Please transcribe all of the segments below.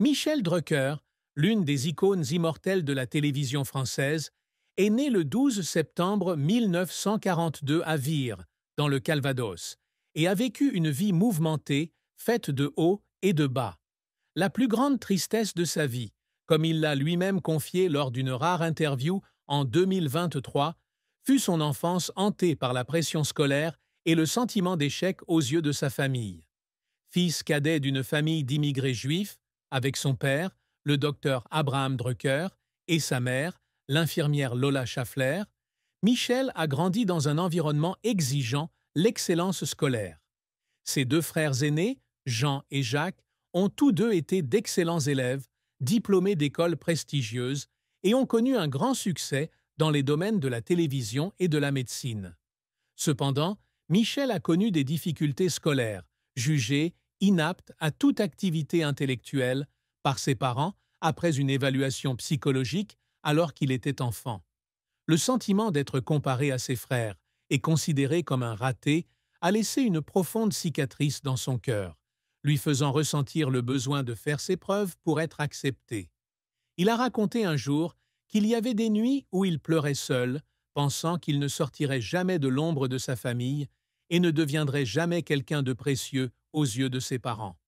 Michel Drucker, l'une des icônes immortelles de la télévision française, est né le 12 septembre 1942 à Vire, dans le Calvados, et a vécu une vie mouvementée, faite de hauts et de bas. La plus grande tristesse de sa vie, comme il l'a lui-même confié lors d'une rare interview en 2023, fut son enfance hantée par la pression scolaire et le sentiment d'échec aux yeux de sa famille. Fils cadet d'une famille d'immigrés juifs, avec son père, le docteur Abraham Drucker, et sa mère, l'infirmière Lola Schaffler, Michel a grandi dans un environnement exigeant l'excellence scolaire. Ses deux frères aînés, Jean et Jacques, ont tous deux été d'excellents élèves, diplômés d'écoles prestigieuses, et ont connu un grand succès dans les domaines de la télévision et de la médecine. Cependant, Michel a connu des difficultés scolaires, jugé inapte à toute activité intellectuelle par ses parents après une évaluation psychologique alors qu'il était enfant. Le sentiment d'être comparé à ses frères et considéré comme un raté a laissé une profonde cicatrice dans son cœur, lui faisant ressentir le besoin de faire ses preuves pour être accepté. Il a raconté un jour qu'il y avait des nuits où il pleurait seul, pensant qu'il ne sortirait jamais de l'ombre de sa famille et ne deviendrait jamais quelqu'un de précieux aux yeux de ses parents.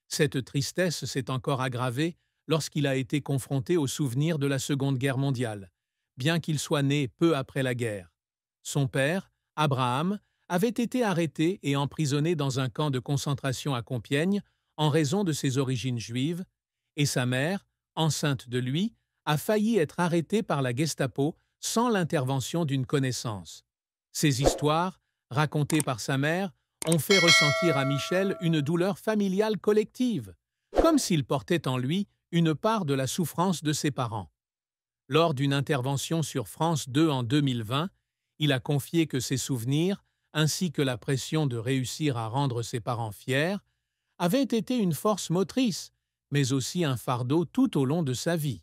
Cette tristesse s'est encore aggravée lorsqu'il a été confronté au souvenir de la Seconde Guerre mondiale, bien qu'il soit né peu après la guerre. Son père, Abraham, avait été arrêté et emprisonné dans un camp de concentration à Compiègne en raison de ses origines juives, et sa mère, enceinte de lui, a failli être arrêtée par la Gestapo sans l'intervention d'une connaissance. Ces histoires, racontées par sa mère, ont fait ressentir à Michel une douleur familiale collective, comme s'il portait en lui une part de la souffrance de ses parents. Lors d'une intervention sur France 2 en 2020, il a confié que ses souvenirs, ainsi que la pression de réussir à rendre ses parents fiers, avaient été une force motrice, mais aussi un fardeau tout au long de sa vie.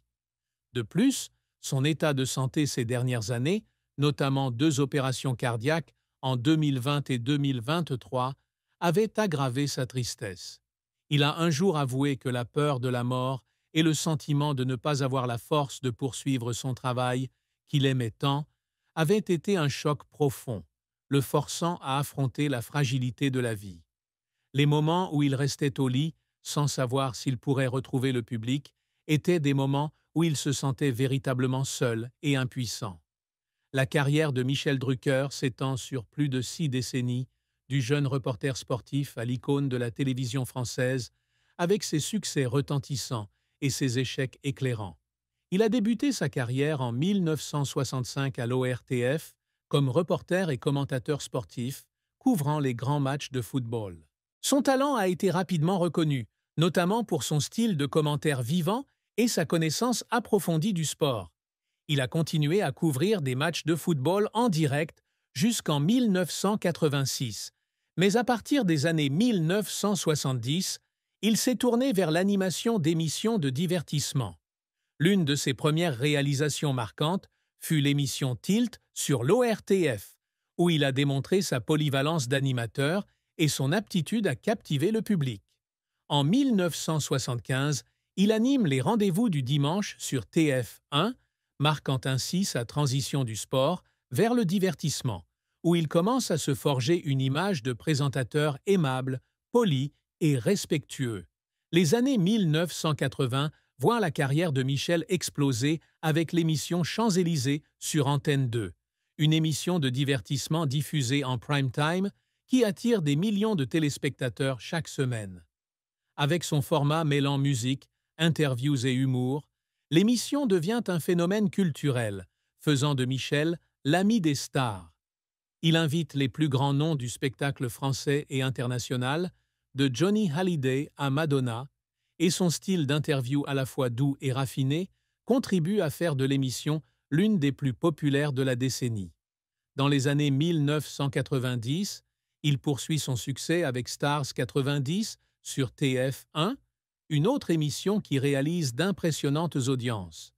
De plus, son état de santé ces dernières années, notamment 2 opérations cardiaques en 2020 et 2023, avait aggravé sa tristesse. Il a un jour avoué que la peur de la mort et le sentiment de ne pas avoir la force de poursuivre son travail, qu'il aimait tant, avaient été un choc profond, le forçant à affronter la fragilité de la vie. Les moments où il restait au lit, sans savoir s'il pourrait retrouver le public, étaient des moments où il se sentait véritablement seul et impuissant. La carrière de Michel Drucker s'étend sur plus de 6 décennies, du jeune reporter sportif à l'icône de la télévision française, avec ses succès retentissants et ses échecs éclairants. Il a débuté sa carrière en 1965 à l'ORTF comme reporter et commentateur sportif, couvrant les grands matchs de football. Son talent a été rapidement reconnu, notamment pour son style de commentaire vivant et sa connaissance approfondie du sport. Il a continué à couvrir des matchs de football en direct jusqu'en 1986, mais à partir des années 1970, il s'est tourné vers l'animation d'émissions de divertissement. L'une de ses premières réalisations marquantes fut l'émission Tilt sur l'ORTF, où il a démontré sa polyvalence d'animateur et son aptitude à captiver le public. En 1975, il anime les rendez-vous du dimanche sur TF1, marquant ainsi sa transition du sport vers le divertissement, où il commence à se forger une image de présentateur aimable, poli et respectueux. Les années 1980 voient la carrière de Michel exploser avec l'émission Champs-Élysées sur Antenne 2, une émission de divertissement diffusée en prime time qui attire des millions de téléspectateurs chaque semaine. Avec son format mêlant musique, interviews et humour, l'émission devient un phénomène culturel, faisant de Michel l'ami des stars. Il invite les plus grands noms du spectacle français et international, de Johnny Hallyday à Madonna, et son style d'interview à la fois doux et raffiné contribue à faire de l'émission l'une des plus populaires de la décennie. Dans les années 1990, il poursuit son succès avec Stars 90 sur TF1, une autre émission qui réalise d'impressionnantes audiences.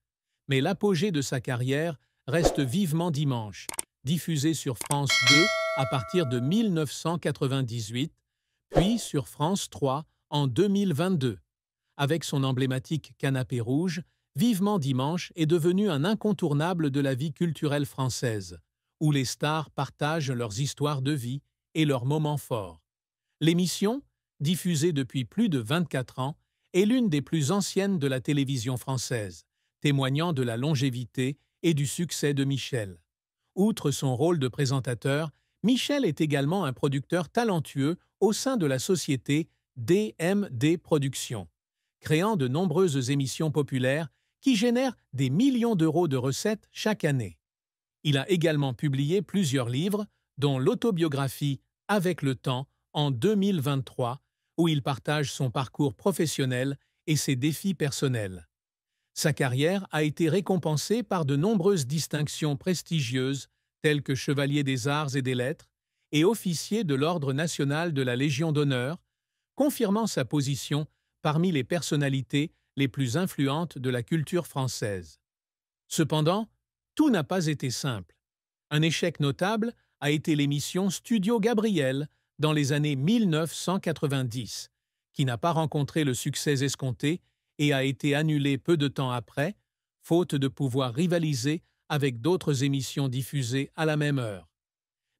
Mais l'apogée de sa carrière reste Vivement Dimanche, diffusé sur France 2 à partir de 1998, puis sur France 3 en 2022. Avec son emblématique canapé rouge, Vivement Dimanche est devenu un incontournable de la vie culturelle française, où les stars partagent leurs histoires de vie et leurs moments forts. L'émission, diffusée depuis plus de 24 ans, est l'une des plus anciennes de la télévision française, témoignant de la longévité et du succès de Michel. Outre son rôle de présentateur, Michel est également un producteur talentueux au sein de la société DMD Productions, créant de nombreuses émissions populaires qui génèrent des millions d'euros de recettes chaque année. Il a également publié plusieurs livres, dont l'autobiographie Avec le temps en 2023, où il partage son parcours professionnel et ses défis personnels. Sa carrière a été récompensée par de nombreuses distinctions prestigieuses telles que Chevalier des Arts et des Lettres et officier de l'Ordre national de la Légion d'honneur, confirmant sa position parmi les personnalités les plus influentes de la culture française. Cependant, tout n'a pas été simple. Un échec notable a été l'émission Studio Gabriel dans les années 1990, qui n'a pas rencontré le succès escompté et a été annulée peu de temps après, faute de pouvoir rivaliser avec d'autres émissions diffusées à la même heure.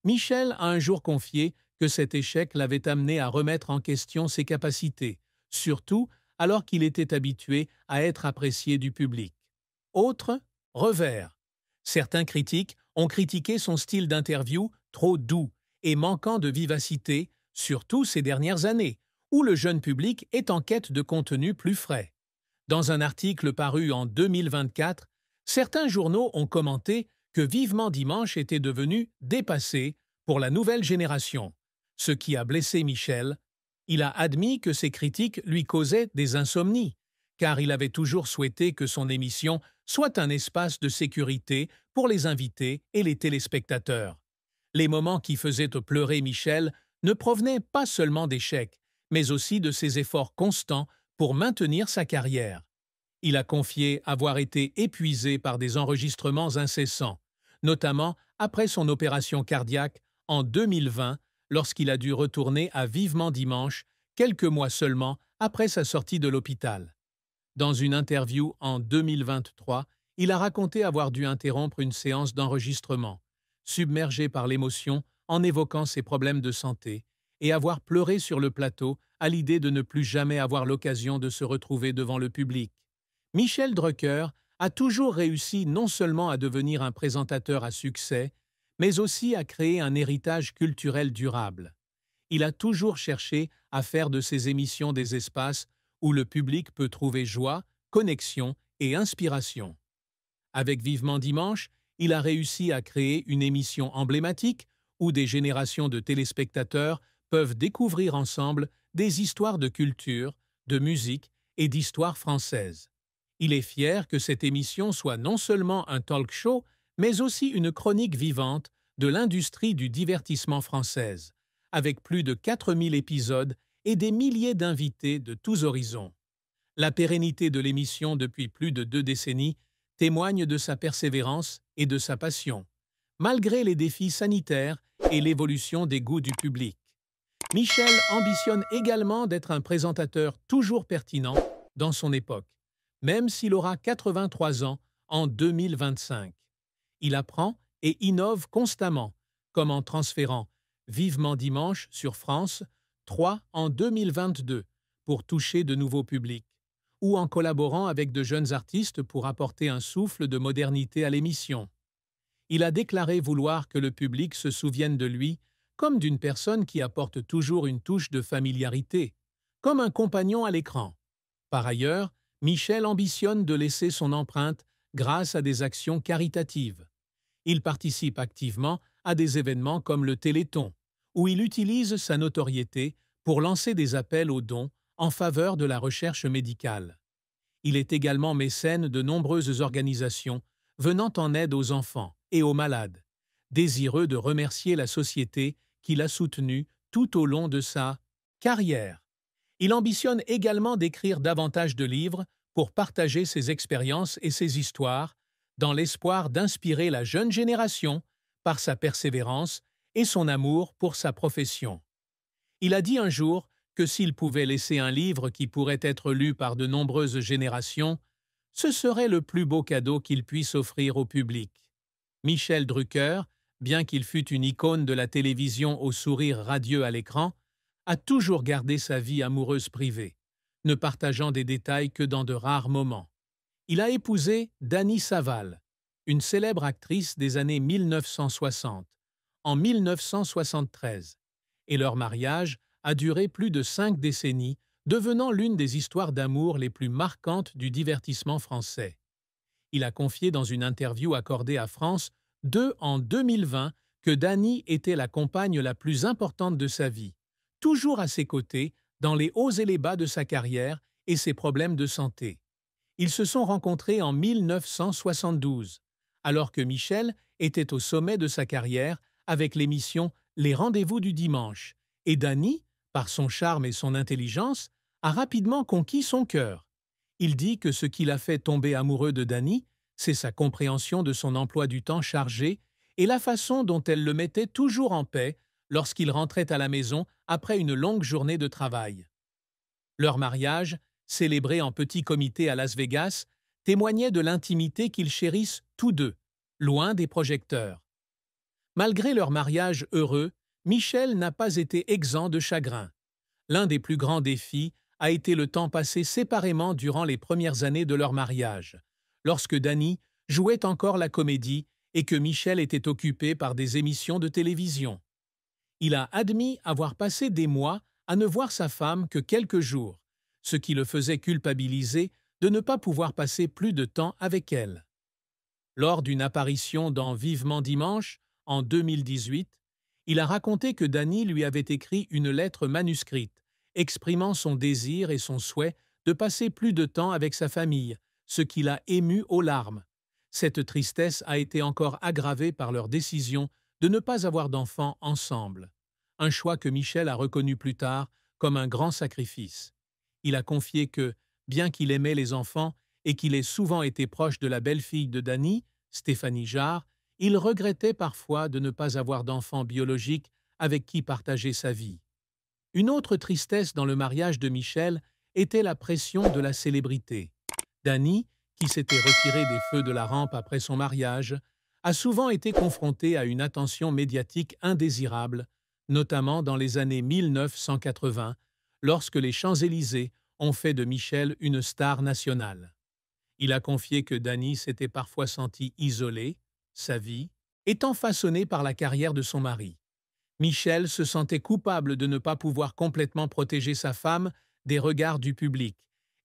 Michel a un jour confié que cet échec l'avait amené à remettre en question ses capacités, surtout alors qu'il était habitué à être apprécié du public. Autre revers. Certains critiques ont critiqué son style d'interview trop doux et manquant de vivacité, surtout ces dernières années, où le jeune public est en quête de contenu plus frais. Dans un article paru en 2024, certains journaux ont commenté que Vivement Dimanche était devenu dépassé pour la nouvelle génération, ce qui a blessé Michel. Il a admis que ces critiques lui causaient des insomnies, car il avait toujours souhaité que son émission soit un espace de sécurité pour les invités et les téléspectateurs. Les moments qui faisaient pleurer Michel ne provenaient pas seulement d'échecs, mais aussi de ses efforts constants pour maintenir sa carrière. Il a confié avoir été épuisé par des enregistrements incessants, notamment après son opération cardiaque en 2020, lorsqu'il a dû retourner à Vivement Dimanche quelques mois seulement après sa sortie de l'hôpital. Dans une interview en 2023, il a raconté avoir dû interrompre une séance d'enregistrement, submergé par l'émotion en évoquant ses problèmes de santé, et avoir pleuré sur le plateau à l'idée de ne plus jamais avoir l'occasion de se retrouver devant le public. Michel Drucker a toujours réussi non seulement à devenir un présentateur à succès, mais aussi à créer un héritage culturel durable. Il a toujours cherché à faire de ses émissions des espaces où le public peut trouver joie, connexion et inspiration. Avec Vivement Dimanche, il a réussi à créer une émission emblématique où des générations de téléspectateurs peuvent découvrir ensemble des histoires de culture, de musique et d'histoire française. Il est fier que cette émission soit non seulement un talk show, mais aussi une chronique vivante de l'industrie du divertissement française, avec plus de 4000 épisodes et des milliers d'invités de tous horizons. La pérennité de l'émission depuis plus de 2 décennies témoigne de sa persévérance et de sa passion, malgré les défis sanitaires et l'évolution des goûts du public. Michel ambitionne également d'être un présentateur toujours pertinent dans son époque, même s'il aura 83 ans en 2025. Il apprend et innove constamment, comme en transférant Vivement Dimanche sur France 3 en 2022 pour toucher de nouveaux publics, ou en collaborant avec de jeunes artistes pour apporter un souffle de modernité à l'émission. Il a déclaré vouloir que le public se souvienne de lui comme d'une personne qui apporte toujours une touche de familiarité, comme un compagnon à l'écran. Par ailleurs, Michel ambitionne de laisser son empreinte grâce à des actions caritatives. Il participe activement à des événements comme le Téléthon, où il utilise sa notoriété pour lancer des appels aux dons en faveur de la recherche médicale. Il est également mécène de nombreuses organisations venant en aide aux enfants et aux malades, désireux de remercier la société qui l'a soutenu tout au long de sa carrière. Il ambitionne également d'écrire davantage de livres pour partager ses expériences et ses histoires, dans l'espoir d'inspirer la jeune génération par sa persévérance et son amour pour sa profession. Il a dit un jour que s'il pouvait laisser un livre qui pourrait être lu par de nombreuses générations, ce serait le plus beau cadeau qu'il puisse offrir au public. Michel Drucker, bien qu'il fût une icône de la télévision au sourire radieux à l'écran, a toujours gardé sa vie amoureuse privée, ne partageant des détails que dans de rares moments. Il a épousé Dany Saval, une célèbre actrice des années 1960, en 1973, et leur mariage a duré plus de 5 décennies, devenant l'une des histoires d'amour les plus marquantes du divertissement français. Il a confié dans une interview accordée à France 2 en 2020 que Dany était la compagne la plus importante de sa vie, toujours à ses côtés dans les hauts et les bas de sa carrière et ses problèmes de santé. Ils se sont rencontrés en 1972, alors que Michel était au sommet de sa carrière avec l'émission Les Rendez-vous du dimanche, et Dany, par son charme et son intelligence, a rapidement conquis son cœur. Il dit que ce qui l'a fait tomber amoureux de Dany, c'est sa compréhension de son emploi du temps chargé et la façon dont elle le mettait toujours en paix lorsqu'il rentrait à la maison après une longue journée de travail. Leur mariage, célébré en petit comité à Las Vegas, témoignait de l'intimité qu'ils chérissent tous deux, loin des projecteurs. Malgré leur mariage heureux, Michel n'a pas été exempt de chagrin. L'un des plus grands défis a été le temps passé séparément durant les premières années de leur mariage, lorsque Dany jouait encore la comédie et que Michel était occupé par des émissions de télévision. Il a admis avoir passé des mois à ne voir sa femme que quelques jours, ce qui le faisait culpabiliser de ne pas pouvoir passer plus de temps avec elle. Lors d'une apparition dans Vivement Dimanche, en 2018, il a raconté que Dany lui avait écrit une lettre manuscrite, exprimant son désir et son souhait de passer plus de temps avec sa famille, ce qui l'a ému aux larmes. Cette tristesse a été encore aggravée par leur décision de ne pas avoir d'enfants ensemble, un choix que Michel a reconnu plus tard comme un grand sacrifice. Il a confié que, bien qu'il aimait les enfants et qu'il ait souvent été proche de la belle-fille de Dany, Stéphanie Jarre, il regrettait parfois de ne pas avoir d'enfant biologique avec qui partager sa vie. Une autre tristesse dans le mariage de Michel était la pression de la célébrité. Dany, qui s'était retiré des feux de la rampe après son mariage, a souvent été confronté à une attention médiatique indésirable, notamment dans les années 1980, lorsque les Champs-Élysées ont fait de Michel une star nationale. Il a confié que Dany s'était parfois senti isolé, sa vie étant façonnée par la carrière de son mari. Michel se sentait coupable de ne pas pouvoir complètement protéger sa femme des regards du public,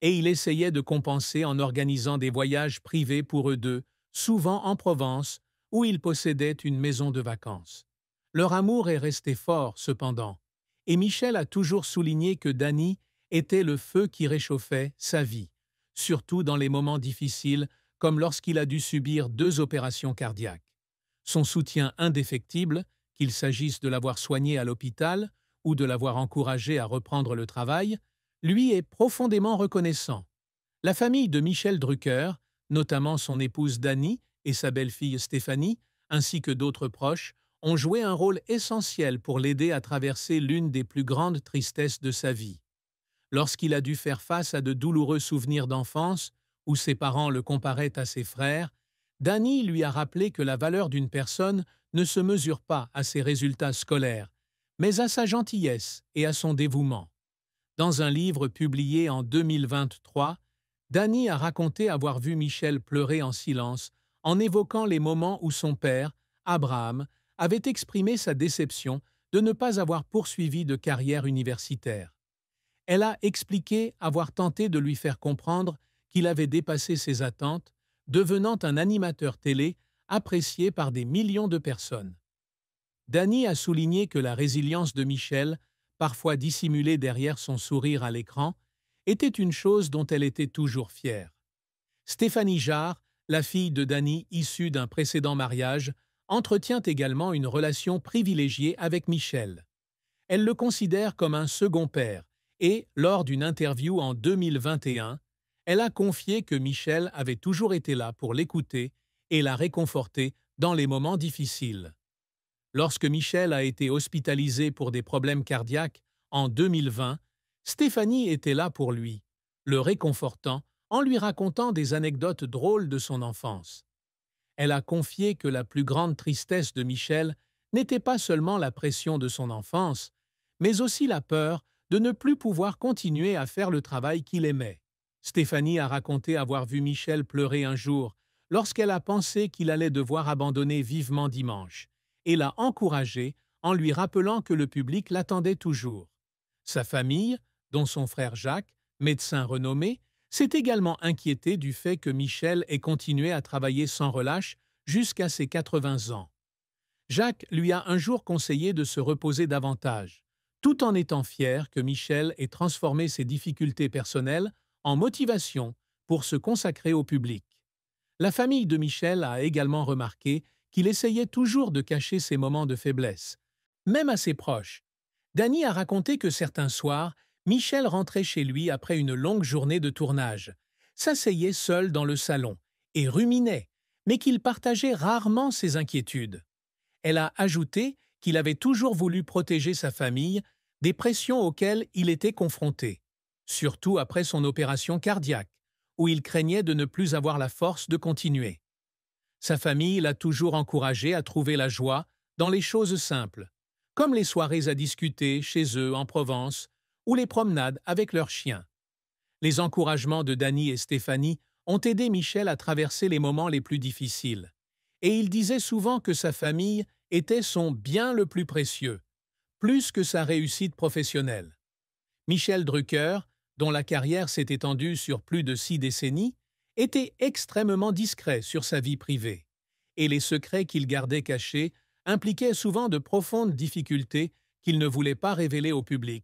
et il essayait de compenser en organisant des voyages privés pour eux deux, souvent en Provence, où ils possédaient une maison de vacances. Leur amour est resté fort, cependant, et Michel a toujours souligné que Dany était le feu qui réchauffait sa vie, surtout dans les moments difficiles comme lorsqu'il a dû subir 2 opérations cardiaques. Son soutien indéfectible, qu'il s'agisse de l'avoir soigné à l'hôpital ou de l'avoir encouragé à reprendre le travail, lui est profondément reconnaissant. La famille de Michel Drucker, notamment son épouse Dany et sa belle-fille Stéphanie, ainsi que d'autres proches, ont joué un rôle essentiel pour l'aider à traverser l'une des plus grandes tristesses de sa vie. Lorsqu'il a dû faire face à de douloureux souvenirs d'enfance, où ses parents le comparaient à ses frères, Dany lui a rappelé que la valeur d'une personne ne se mesure pas à ses résultats scolaires, mais à sa gentillesse et à son dévouement. Dans un livre publié en 2023, Dany a raconté avoir vu Michel pleurer en silence en évoquant les moments où son père, Abraham, avait exprimé sa déception de ne pas avoir poursuivi de carrière universitaire. Elle a expliqué avoir tenté de lui faire comprendre qu'il avait dépassé ses attentes, devenant un animateur télé apprécié par des millions de personnes. Dany a souligné que la résilience de Michel, parfois dissimulée derrière son sourire à l'écran, était une chose dont elle était toujours fière. Stéphanie Jarre, la fille de Dany issue d'un précédent mariage, entretient également une relation privilégiée avec Michel. Elle le considère comme un second père et, lors d'une interview en 2021, elle a confié que Michel avait toujours été là pour l'écouter et la réconforter dans les moments difficiles. Lorsque Michel a été hospitalisé pour des problèmes cardiaques en 2020, Stéphanie était là pour lui, le réconfortant en lui racontant des anecdotes drôles de son enfance. Elle a confié que la plus grande tristesse de Michel n'était pas seulement la pression de son enfance, mais aussi la peur de ne plus pouvoir continuer à faire le travail qu'il aimait. Stéphanie a raconté avoir vu Michel pleurer un jour lorsqu'elle a pensé qu'il allait devoir abandonner vivement dimanche, et l'a encouragé en lui rappelant que le public l'attendait toujours. Sa famille, dont son frère Jacques, médecin renommé, s'est également inquiété du fait que Michel ait continué à travailler sans relâche jusqu'à ses 80 ans. Jacques lui a un jour conseillé de se reposer davantage, tout en étant fier que Michel ait transformé ses difficultés personnelles en motivation pour se consacrer au public. La famille de Michel a également remarqué qu'il essayait toujours de cacher ses moments de faiblesse, même à ses proches. Danny a raconté que certains soirs, Michel rentrait chez lui après une longue journée de tournage, s'asseyait seul dans le salon et ruminait, mais qu'il partageait rarement ses inquiétudes. Elle a ajouté qu'il avait toujours voulu protéger sa famille des pressions auxquelles il était confronté, surtout après son opération cardiaque, où il craignait de ne plus avoir la force de continuer. Sa famille l'a toujours encouragé à trouver la joie dans les choses simples, comme les soirées à discuter chez eux en Provence ou les promenades avec leurs chiens. Les encouragements de Danny et Stéphanie ont aidé Michel à traverser les moments les plus difficiles, et il disait souvent que sa famille était son bien le plus précieux, plus que sa réussite professionnelle. Michel Drucker, dont la carrière s'est étendue sur plus de 6 décennies, était extrêmement discret sur sa vie privée, et les secrets qu'il gardait cachés impliquaient souvent de profondes difficultés qu'il ne voulait pas révéler au public.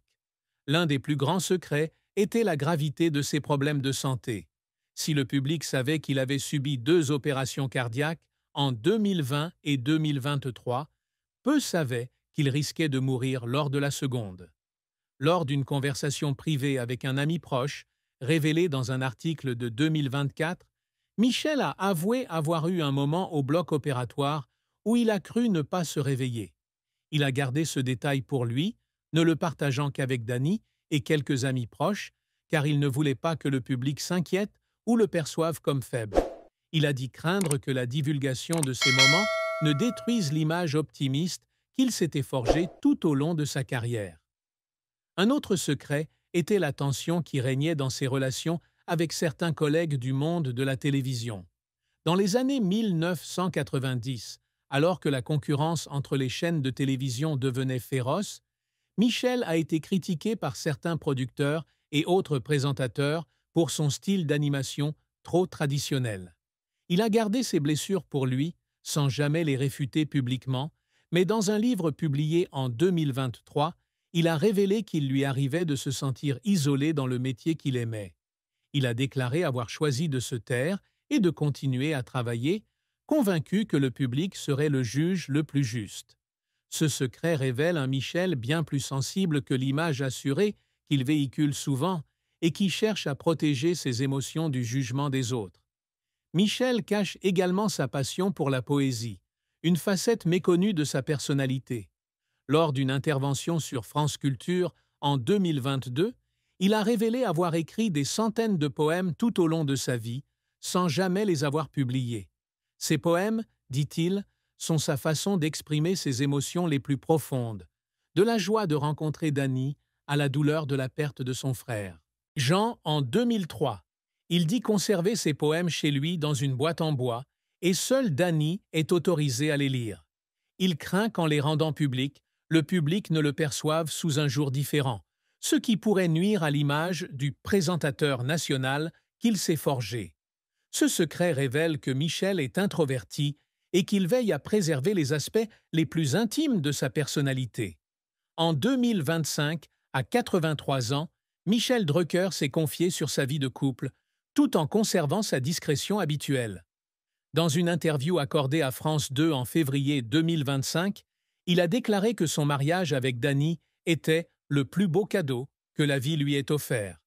L'un des plus grands secrets était la gravité de ses problèmes de santé. Si le public savait qu'il avait subi 2 opérations cardiaques en 2020 et 2023, peu savaient qu'il risquait de mourir lors de la seconde. Lors d'une conversation privée avec un ami proche, révélée dans un article de 2024, Michel a avoué avoir eu un moment au bloc opératoire où il a cru ne pas se réveiller. Il a gardé ce détail pour lui, ne le partageant qu'avec Danny et quelques amis proches, car il ne voulait pas que le public s'inquiète ou le perçoive comme faible. Il a dit craindre que la divulgation de ces moments ne détruise l'image optimiste qu'il s'était forgée tout au long de sa carrière. Un autre secret était la tension qui régnait dans ses relations avec certains collègues du monde de la télévision. Dans les années 1990, alors que la concurrence entre les chaînes de télévision devenait féroce, Michel a été critiqué par certains producteurs et autres présentateurs pour son style d'animation trop traditionnel. Il a gardé ses blessures pour lui, sans jamais les réfuter publiquement, mais dans un livre publié en 2023, il a révélé qu'il lui arrivait de se sentir isolé dans le métier qu'il aimait. Il a déclaré avoir choisi de se taire et de continuer à travailler, convaincu que le public serait le juge le plus juste. Ce secret révèle un Michel bien plus sensible que l'image assurée qu'il véhicule souvent et qui cherche à protéger ses émotions du jugement des autres. Michel cache également sa passion pour la poésie, une facette méconnue de sa personnalité. Lors d'une intervention sur France Culture en 2022, il a révélé avoir écrit des centaines de poèmes tout au long de sa vie, sans jamais les avoir publiés. Ces poèmes, dit-il, sont sa façon d'exprimer ses émotions les plus profondes, de la joie de rencontrer Danny à la douleur de la perte de son frère. Jean, en 2003, il dit conserver ses poèmes chez lui dans une boîte en bois et seul Danny est autorisé à les lire. Il craint qu'en les rendant publics, le public ne le perçoive sous un jour différent, ce qui pourrait nuire à l'image du présentateur national qu'il s'est forgé. Ce secret révèle que Michel est introverti et qu'il veille à préserver les aspects les plus intimes de sa personnalité. En 2025, à 83 ans, Michel Drucker s'est confié sur sa vie de couple, tout en conservant sa discrétion habituelle. Dans une interview accordée à France 2 en février 2025, il a déclaré que son mariage avec Danny était le plus beau cadeau que la vie lui ait offert.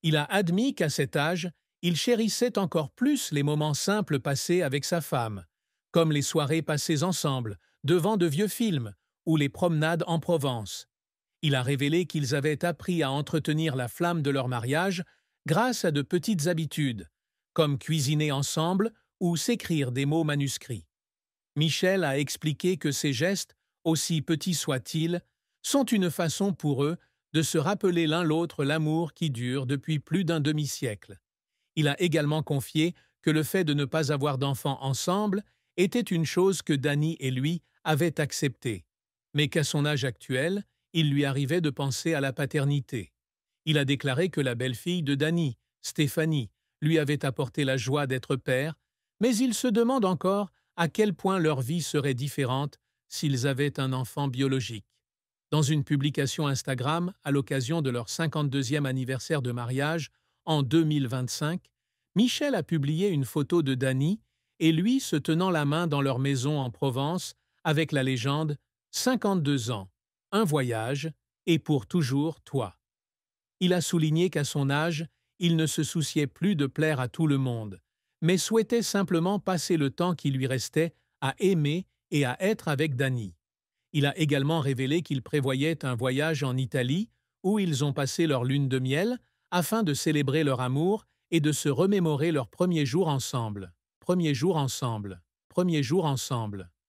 Il a admis qu'à cet âge, il chérissait encore plus les moments simples passés avec sa femme, comme les soirées passées ensemble, devant de vieux films ou les promenades en Provence. Il a révélé qu'ils avaient appris à entretenir la flamme de leur mariage grâce à de petites habitudes, comme cuisiner ensemble ou s'écrire des mots manuscrits. Michel a expliqué que ces gestes, aussi petits soient-ils, sont une façon pour eux de se rappeler l'un l'autre l'amour qui dure depuis plus d'un demi-siècle. Il a également confié que le fait de ne pas avoir d'enfants ensemble était une chose que Danny et lui avaient acceptée, mais qu'à son âge actuel, il lui arrivait de penser à la paternité. Il a déclaré que la belle-fille de Danny, Stéphanie, lui avait apporté la joie d'être père, mais il se demande encore à quel point leur vie serait différente s'ils avaient un enfant biologique. Dans une publication Instagram à l'occasion de leur 52e anniversaire de mariage en 2025, Michel a publié une photo de Danny et lui se tenant la main dans leur maison en Provence avec la légende « 52 ans, un voyage et pour toujours toi ». Il a souligné qu'à son âge, il ne se souciait plus de plaire à tout le monde, mais souhaitait simplement passer le temps qui lui restait à aimer et à être avec Danny. Il a également révélé qu'il prévoyait un voyage en Italie où ils ont passé leur lune de miel afin de célébrer leur amour et de se remémorer leurs premiers jours ensemble. Premier jour ensemble. Premier jour ensemble.